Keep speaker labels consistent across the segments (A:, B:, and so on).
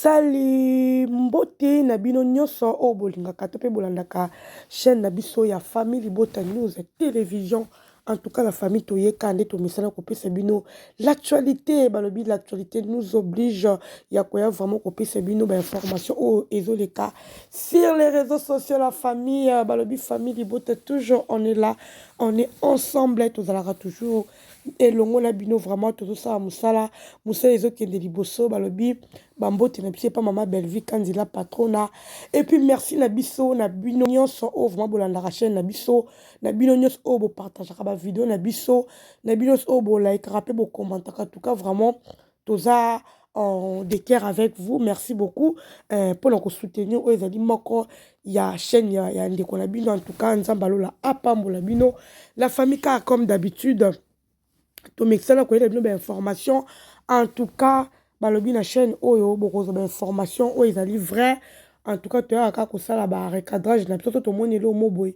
A: Sali mbote na bino nyonso o bolingaka to pe bolandaka chaîne na biso ya Famille Bota News télévision. En tout cas, la famille Toyeka ande to misala kopesa bino l'actualité, balobi l'actualité nous oblige ya koya vraiment kopesa bino ba information o ezoleka sur les réseaux sociaux. La famille balobi Famille Bota, toujours on est là, on est ensemble, tous alara toujours et longo na bino vraiment tout ça musala ezokende liboso balobi bambote na biso pa mama Belvi Kandila patrona. Et puis merci na biso na bino nyonso o vraiment bolandaka chaîne na biso na bino nyonso o bo partageaka ba vidéo na biso na bino o bo like rappeler bo commenter. En tout cas vraiment toza en déclare avec vous. Merci beaucoup pour nous soutenir o ezali moko ya chaîne ya ndeko na bino. En tout cas nzambalola apambola bino la famille car comme d'habitude to mixela ko yela bino ba information. En tout cas balobi na chaîne oyo bokozo ba information o ezali vrai. En tout cas tu as ka sala ba recadrage na biso to moni lo moboy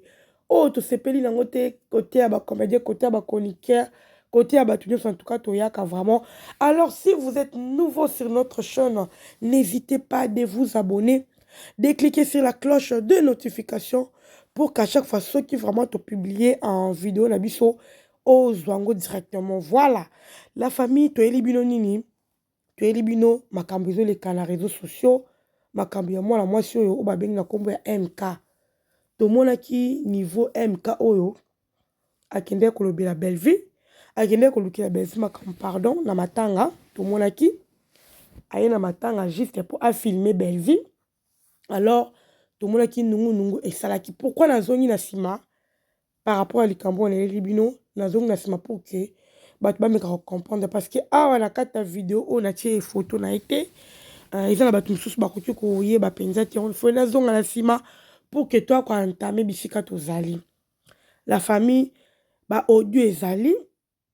A: o to sepeli nango te côté ya ba comédien côté ya ba chroniqueur côté ya ba tunyos. En tout cas to yaka vraiment. Alors si vous êtes nouveau sur notre chaîne, n'hésitez pas de vous abonner, de cliquer sur la cloche de notification pour qu'à chaque fois ceux qui vraiment te publier en vidéo na biso o zwango directement. Voilà la famille to elibino nini to elibino makambizo les canaux réseaux sociaux makambi ya mwana mwasi oyo o babengi na kombo ya MK to monaki niveau MK oyo akende kolobela Belvi akende kolukila Belvi makambo pardon na matanga to monaki aye na matanga juste pour affilmer Belvi. Alors to monaki nungu esalaki pourquoi nazongi na sima par rapport à likambo na elibino nazongi na sima pour que bato bameka comprendre parce que awa na kata vidéo on a tiré photo na été ils ont la bato mususu bakoki koyeba penza te on faut nazonga na sima pour que toi kwa entame bisika tozali la famille ba audio ezali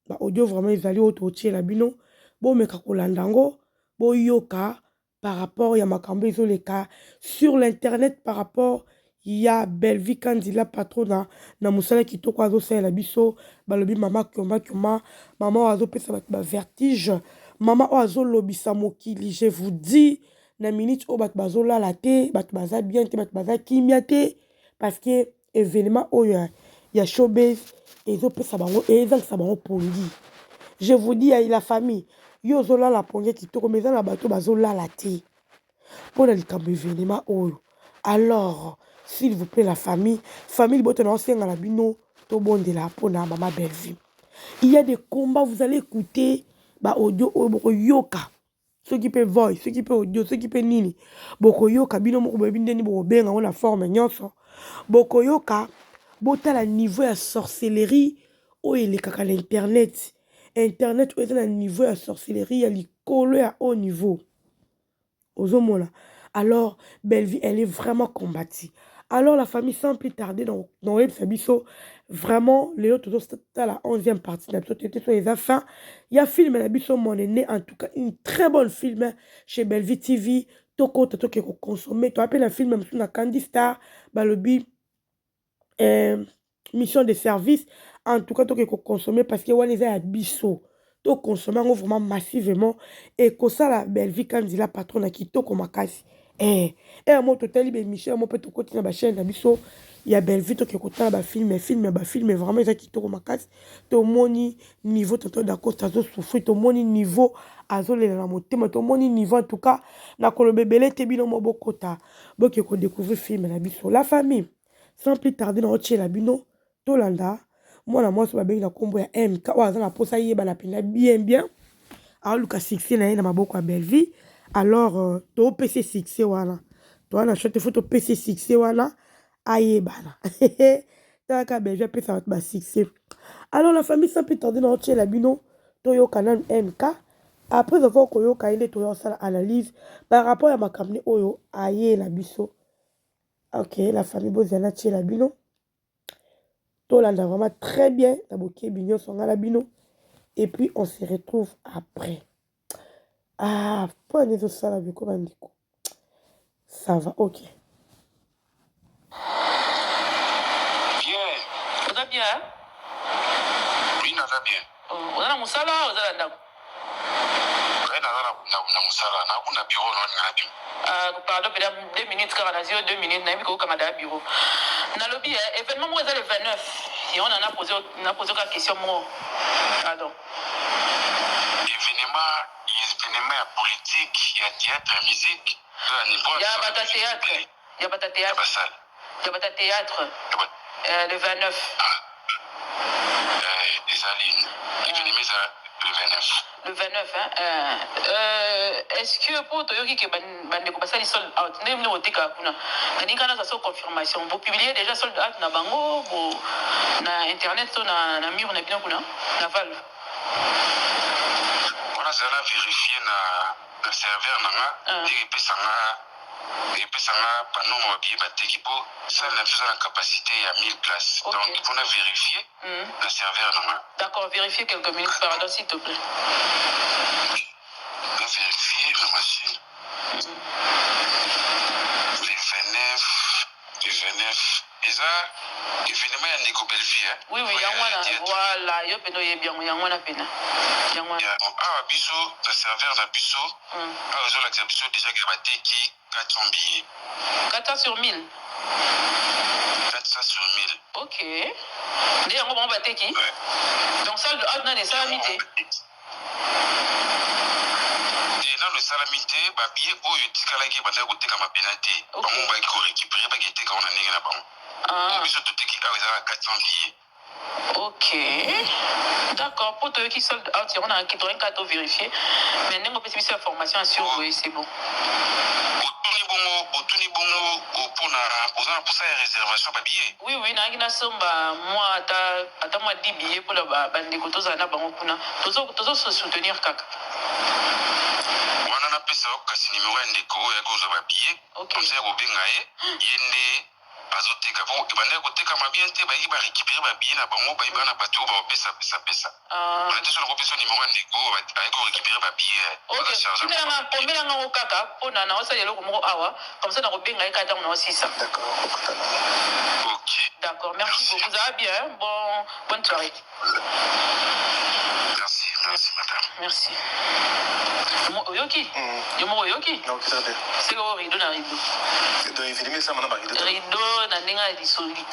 A: ba audio vraiment ezali auto la bino bo meka kolanda ngo bo yoka par rapport ya makambo ezoleka sur l'internet par rapport ya Belvi Kandila patrona na musala kitoko azosala biso balobi mama kioma mama oazo pesa ba vertige mama oazo lobisa mokili. Je vous dis na minute o bat bazolala te bat baza bien te bat baza kimia te parce que événement oyo ya showbiz ezo pesa bango ezangisa bango pongi. Je vous dis la famille yo zolala pongi kitoko mais na bato bazolala te pour likambo événement oyo. Alors s'il vous plaît la famille bote na osenga la bino to bondela pona mama Belvi. Il y a des combats, vous allez écouter ba audio boko yoka ceux qui peut voice ceux qui peut audio ceux qui peut nini boko yoka bino moko bebindeni boko benga on la forme nyonso boko yoka bota la niveau ya sorcellerie o elekaka l'internet internet o na niveau ya sorcellerie ya likolo ya haut niveau ozomona. Alors Belvi elle est vraiment combattue. Alors la famille sans plus tarder dans web sabiso vraiment les autres à la 11e partie de les affaires il y a film la biso mon aîné en tout cas une très bonne film chez Belvi TV toko qui consommer tu appelles un film même sur la Candy Star balobi mission de service en tout cas tu consommer parce que on les a biso to consommer vraiment massivement et que ça la Belvi Kandila patron qui toko makasi moi total Michel moi peut continuer ma chaîne biso ya Belvi to ke kotala ba film vraiment ça qui toko makasi to moni niveau tonton d'accord tazo souffrir to moni niveau azolela na motema to moni niveau en tout cas na kolobebele te bino mo bokota boke ko découvrir film na biso la famille sans plus tarder na otie la bino to landa moi so babengi na kombo ya MK o azana posa yeba na pena bien a luka succès na na maboko ya Belvi. Alors to PC succès wana to na chote photo PC succès wana ayebana taka Belvi pesa ba succès. Alors la famille sans plus tarder na otie la bino to yo canal MK après avoir koyo kainde to yo sala analyse par rapport à makamni oyo aye la biso. OK la famille bozana tie la bino to landa vraiment très bien na boké bignon songa la bino et puis on se retrouve après. Ah, pas les autres ça avec comment dit quoi. Ça va, OK.
B: Bien. Vous allez bien? Oui, on va bien. On a mon salaire, vous allez là. na musala na kuna bureau no ngati pardon peut-être 2 minutes car na 2 minutes na biko kama da bureau na lobby événement moi le 29 et on en a posé la question moi pardon événement politique il y a théâtre musique il y a bata théâtre il y a bata théâtre le 29 le 29 hein est-ce que pour toi qui bande ko basali sold out ndem no tika kuna ndani kana ça confirmation vous publiez déjà sold out na bango na internet to na mur na bino kuna na valve on a ça vérifier na serveur nanga et puis ça a pas nombre de billets pour ça n'a fait la capacité à 1000 places. Okay. Donc il faut vérifier le serveur normal. D'accord, vérifier quelques minutes pardon s'il te plaît. On va vérifier la machine. Le 29 et ça événement il y a Nico Bellevue hein. Oui voilà yo peno ye bien yangwana pena yangwana ah biso le serveur na biso ah ils ont l'acceptation déjà que ba teki 400 billets 400 sur 1000 400 sur 1000 OK déjà on va teki donc ça le na les salamité dans le salamité ba billet oyo tikala ki banda ko teka ma penalty on va ko récupérer ba gete quand on a ninga na bango biso to teki ka za 400 billets OK. D'accord. Pour toi qui sold out, on a un cadeau vérifié. Mais nous, on peut faire information sur vous, c'est bon. Pour ça, réservation pas billet. Oui, na somba moi ata moi 10 billets pour la bande ko tozana bango kuna. Tozo se soutenir kaka. On a appelé ça kasi numéro ndeko ya ko za ba billet. Comme ça ko bengaye yende bazoteka bo ibanda koteka mabiente ba iba récupérer ba billet na bango ba iba na bato ba pesa on a toujours repensé numéro ndeko ba ko récupérer ba billet
C: OK tu na combien na kaka pona na osa yelo ko mo awa comme ça na ko benga ka ta na 600 d'accord merci beaucoup ça va bien bonne soirée
B: merci madame
C: merci Oyoki Yoki
D: non c'est ça
C: c'est le rideau na rideau rideau na ninga lisoli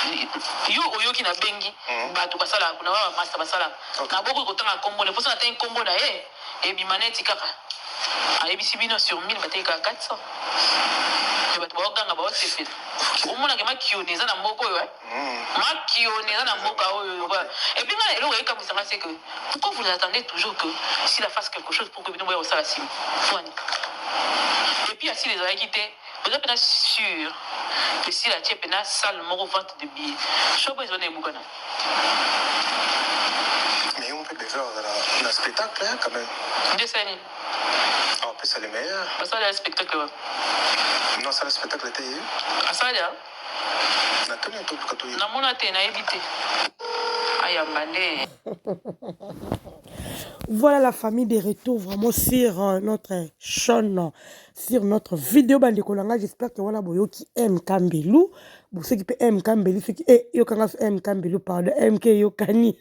C: yo Oyoki na bengi bato basala kuna ba master basala na boko ko tanga kombo ne posa na ten kombo na e bimaneti kaka ayebisi bino sur 1000 bateka 400 et bato ba ba sepela omona ke makione za na mboko yo makione za na mboka oyo et puis là le ka musanga c'est que pourquoi vous attendez toujours que s'il a fasse quelque chose pour que bino boya osala sim foni et puis si les a quitté vous êtes pas sûr que si la tchèpe na salle moko vente de billets je peux besoin de bukana
D: mais on peut faire un spectacle hein, quand même
C: de scène
D: on peut ça les meilleurs
C: ça le spectacle
D: non ça le spectacle était
C: ça là
D: na tellement tout que tout
C: na mona te na éviter ayambane.
A: Voilà la famille de retour vraiment sur notre chaîne, sur notre vidéo bande kolanga. J'espère que voilà boyo qui aime Kambelou, pour ceux qui peut aime Kambelou, ceux qui yo kanga aime Kambelou pardon, MK yo kani.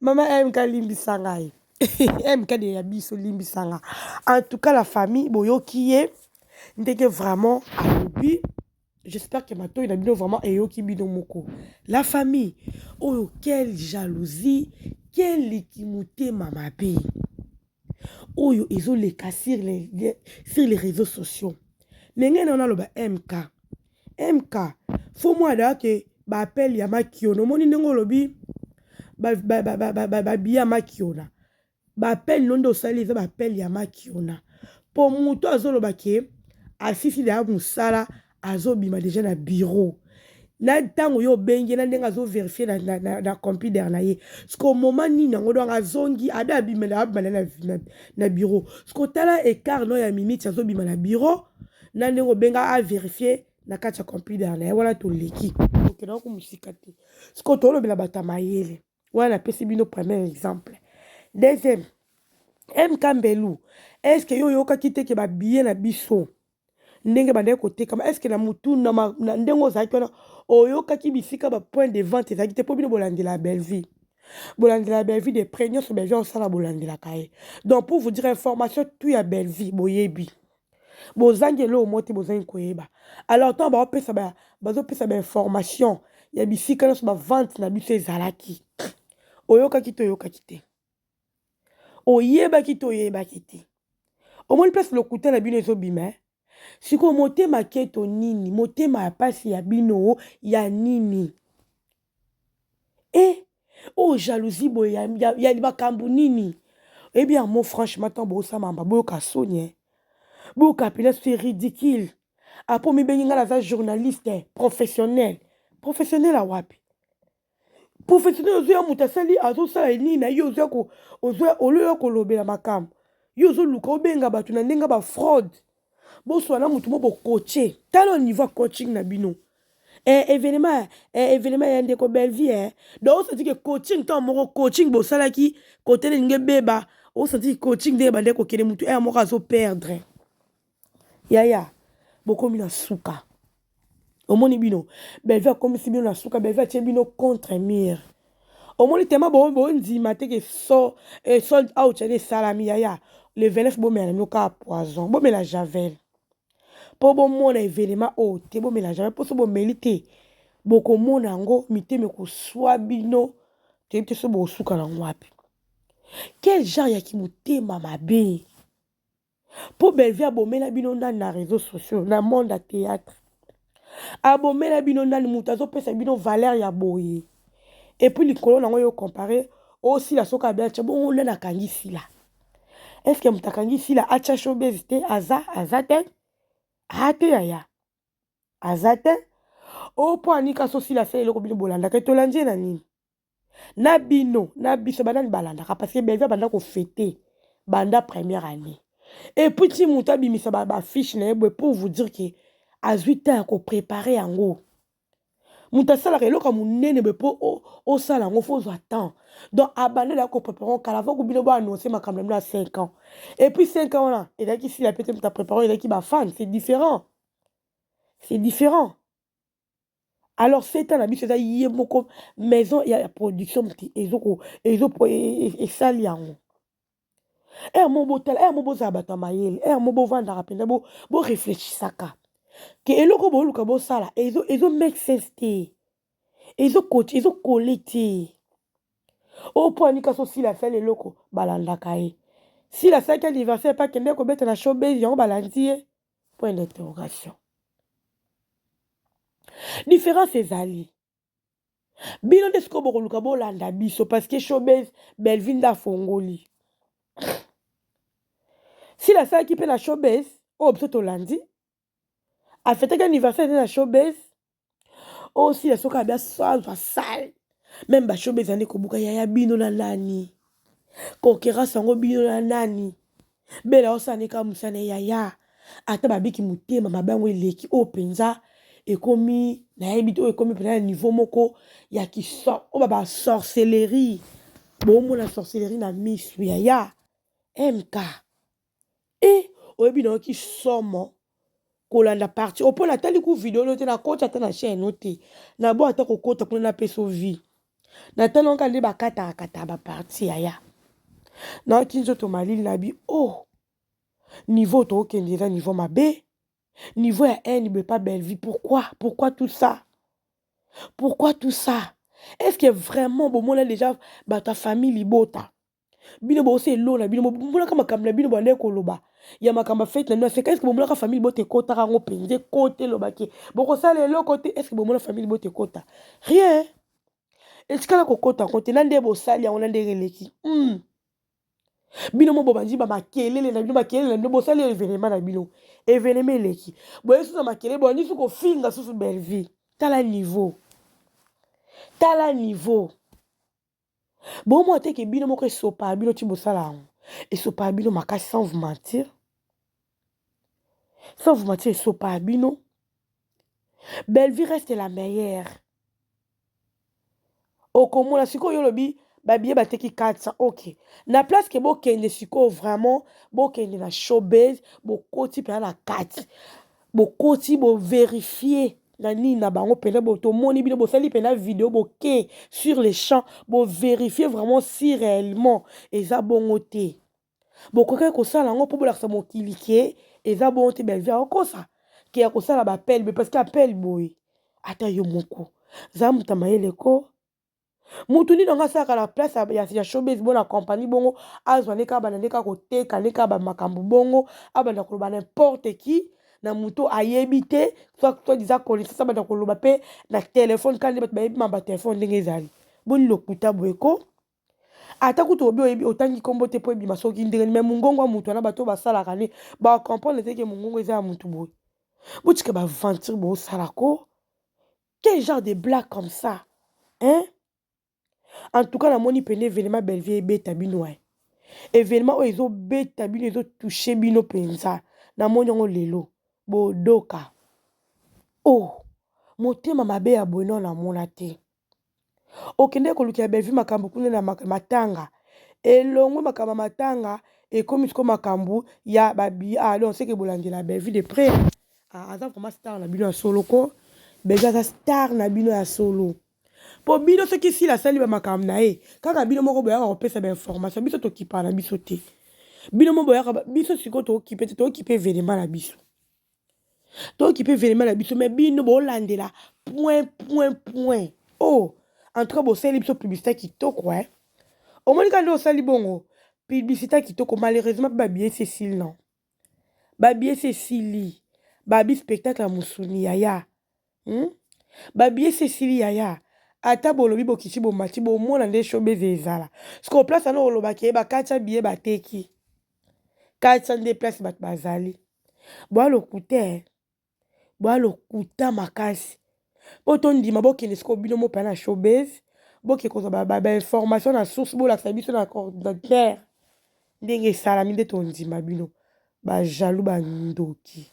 A: Maman MK limbi sangai. MK de yabiso limbi sanga. En tout cas la famille boyo qui est ndeke vraiment à l'obi. J'espère que maintenant il a bien vraiment eyoki bino moko. La famille, oh quelle jalousie, quelle équimouté mama bé. Oh ils ont les cas sur les réseaux sociaux. N'engene on a le MK. MK, faut moi d'ailleurs que ba appel yama kiono moni nengo lobi ba biyama kiona. Ba appel nondo sali ba appel yama kiona. Pour muto azolo bake asisi da musala azobima déjà na bureau na tango yo bengi na ndenga zo vérifier na computer na ye parce moment ni nango do azongi ada bimela na bureau parce que tala écart no ya minute azobima na bureau na ndengo benga a vérifier na kati ya computer na ye wala to leki donc na ko musika te parce que to lobela batama yele wala pesi bino premier exemple deuxième Kambelou est-ce que yo yoka kite ke ba billet na biso ndenge bande côté comme est-ce que na mutu na ndengo za kona oyoka ki bisika ba point de vente za kite po bino bolandi la belle vie Bolandela Belleville des prégnants sur Belleville, on s'en a bolandela kaye. Donc, pour vous dire information, tout y a Belleville, boyebi. Bozangelo mote bozangi koyeba. Alors, tant ba opesa ba pesa ba information. Ya bisika na so ba vente na biso ezalaki. Oyoka kito yoka kite. Oyeba kito oyeba kite. Omoni place le couteau na bino ezobima. Siko motema keto nini, motema ya pasi ya bino ya nini. Oh jalousie boy ya makambu nini. Eh bien moi franchement tant bo sa mamba boyoka sonye. Boyoka pena c'est ridicule. Apo mi bengi nga za journaliste professionnel. Professionnel a wapi. Professionnel ozoya mutasali azosala nini na yo ozoya oloyo kolobela makambu. Yo ozoluka obenga batu na ndenga ba fraude. Boswana mutu mo bo coacher. Talo niveau coaching na bino. Événement ya ndeko Belleville. Donc, on se dit que coaching, tant mon coaching, bon, ça là qui, côté de n'gebeba, on se dit coaching de bandeko kene mutu, mon raso perdre. Yaya, beaucoup mina souka. Au moni bino, Belleville comme si bino la souka, Belleville tient bino contre mire. Au moni tema bon dit maté que sold out des salami yaya. Le 29 bon mais la poison, bon mais la javel. Pour bon mon événement oh te bon mélange pour ce bon mélité beaucoup mon ango mité me ko swabino te te so bo suka na wapi quel genre ya ki mutema mabe pour Belleville bomela bino na réseaux sociaux na monde à théâtre abomela bino na mutazo pesa bino valeur ya boye et puis likolo nango yo comparer aussi la soka bien bon on na kangisi là est-ce que mutakangisi là acha showbiz te azate ate yaya azate opo anika sosi la sele ko bino bolanda ke tolanje na nini na bino na biso banani balanda parce que Belleville banda ko fêter banda première année et puis ti muta bimisa ba fiche na yebwe pour vous dire que à 8 ans ko préparer yango muta sala ke loka munene be po o sala ngo faut attendre donc abandonner la ko préparer kala va ko bino ba annoncer makambo na 5 ans et puis 5 ans là et là qui si la peut-être muta préparer et là qui ba fan c'est différent. C'est différent. Alors, c'est un habit, c'est ça, il y a beaucoup maison, il y a la production, et ça, il y a un. Et mon beau tel, et mon beau zabata maïl, et mon beau vendre rapide, beau réfléchir ça. Que et le robot, le cabo ça là, et ils ont make sense, et ils ont coach, ils ont collecté. Au point, ni kaso si la fait les locaux, balanda kaye. Si la 5e anniversaire, pas qu'elle n'est qu'au bête, la showbiz, yon balandier. Point d'interrogation. Différence ezali. Bino de sko bokoluka bolanda biso parce que showbiz Belleville da fongoli. Si la salle qui peut la showbiz, oh biso tolandi. A fêter anniversaire de la showbiz. Oh si la soka bien sale. Même ba showbiz ane ko buka yaya bino na nani. Kokera sango bino na nani. Bela osane ka musane yaya. Ata babiki mutema mabango eleki o penza. Et comme na habité et comme prendre niveau moko ya qui sort o baba sorcellerie bon mon la sorcellerie na miss ya MK et o bi na qui somo kolanda parti o pona tali ku vidéo lote na kota ta na chaîne noté na bo ata ko kota kuna na peso vie na talo nkande ba kata ba parti ya na kinzo to malili na bi oh niveau to okendeza niveau mabe. Niveau à un, il ne veut pas belle vie. Pourquoi? Pourquoi tout ça? Pourquoi tout ça? Est-ce que vraiment, bon, moi, déjà, bah, ta famille, libota. Bino, bon, c'est l'eau, là, bino, bon, kama kamla, bino, bon, leko, loba. Ya ma kama fête, là, c'est qu'est-ce que bon, la famille, bote, kota, rango, pende, côté, loba, qui. Bon, ça, le l'eau, côté, est-ce que bon, la famille, bote, kota? Rien. Est-ce que la kota, côté, l'un bo sali, on a des relais. Bino mo bobandi ba makelele na bino makelele na bino bosali événement na bino événement eleki boye susu makelele boni suko finga susu Belleville tala niveau bon moi te ke bino moko esopa bino ti bosala esopa bino makasi sans vous mentir esopa bino Belleville reste la meilleure okomona siko yo lobi babiye bateki 400 ok na place ke bokende siko vraiment bokende na showbiz bokoti pe na 4 bokoti bo vérifier na nini na bango pena botomoni bino bosali pena vidéo boke sur les champs vérifier vraiment si réellement eza bongo te bokoki kosala yango mpo bolakisa mokili ke eza bongo te belvi akokosa ke ya kosala bapele be parce que apele boye ata yo moko za moto mayele ko mutu nini anga asalaka na place ya showbiz bona compagnie bongo azwa nde kaka banda nde kaka koteka nde kaka bamakambo bongo abanda koloba n'importe qui na mutu ayebi te soit diza connaissance abanda koloba mpe na telefone kaka nde bato bayebi ma batelefone ndenge ezali boni lokuta boye ko ata kutu obi oyebi otangi kombo te mpo ebima soki ndenge me mongongo ya mutu wana bato basalaka ne bacomprendre teke mongongo eza ya mutu boye botika baventure boosala ko quel genre de blague comme ça hein. En tout cas, namoni pene événement Belleville ebeta bino ouais. Événement oyo ezobeta bino ezotouche bino penza. Namoni yango lelo bodoka. Oh, motema mabe ya boye na mona te. Okende koluka Belleville makambo kuna na matanga. Elongwe makambo matanga ekomi siko makambo ya babi alors c'est que bolandela Belleville de près. Ah, aza vraiment star na bino ya solo ko. Belleville aza star na bino ya solo. Po bino soki si la sali ba makambo na ye kaka bino moko boyaka kopesa ba information biso tokipa na biso te bino moko boyaka biso siko tokipe événement na biso tokipe événement na biso mais bino bolandela point oh en tout cas bosali biso publicité kitoko hein omoni kandi osali bongo publicité kitoko malheureusement mpe babiye Cécile non babiye Cécile babi spectacle ya musuni yaya babiye Cécile yaya ata bolobi bokisi bomati bomona nde showbiz ezala siko place ana olobaki bakatya biye bateki katya nde place bato bazali bwalokuta makasi mpo tondima bokende siko bino mopaya na showbiz boke kozwa bainformation na source bolakisa biso na coordinateur ndenge esalami nde tondima bino bajalou bandoki